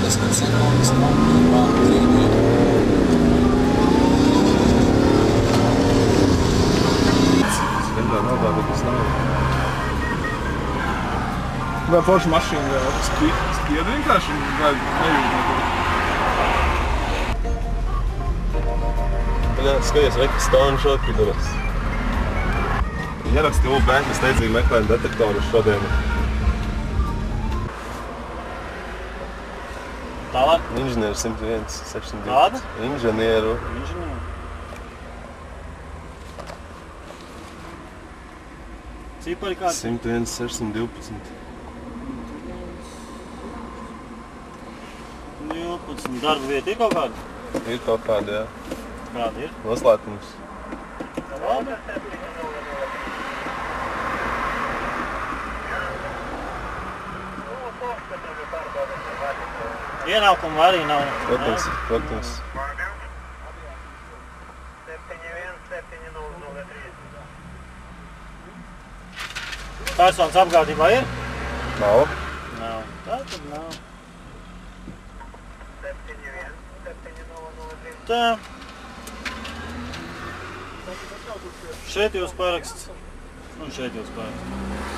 40 sekundes no pirmā trīnieka. Viendā naudā, bet tas nav. Vai forša mašīna vēl spied vienkārši vai nejūt? Skaties, rekas stāv un šādi pidaras. Ieraksti UB, mēs steidzīgi meklējam detektorus šodien. Tālāk? Inženieru 101, 602. Kāda? Inženieru. Cipari kāds? 101, 612. 12. Darba vieta ir kaut kāda? Ir kaut kāda, jā. Kāda ir? Noslēpums. Labi. Ienākumu arī nav. Protams, protams. Personas apgādībā ir? Nav. Nav. Tā tad nav. Tā. Šeit jūs paraksts. Un šeit jūs paraksts.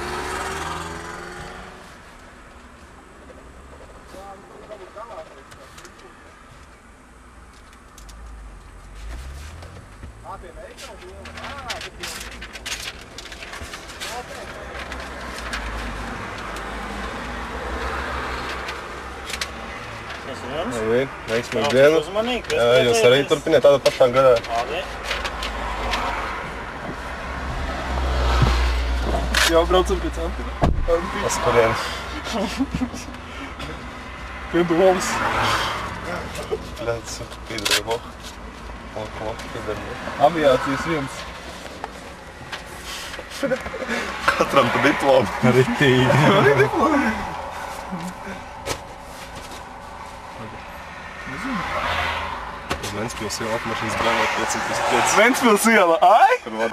Tas ir jums? Labi, veiksmīgu dienu. Uzmanīgi, Jā, jūs arī turpiniet tādā pašā garā. Labi. Jā, braucam pēc Antira. Es kurien? Pie domas. Bļēc, pīdara loh. Loh, pīdara loh. Aviācijas viens. Katram pa diplomu. Ritīgi. Arī diplomu. Uz Ventspils iela apmašīnas galvā 505. Ventspils iela, ai? Kur var?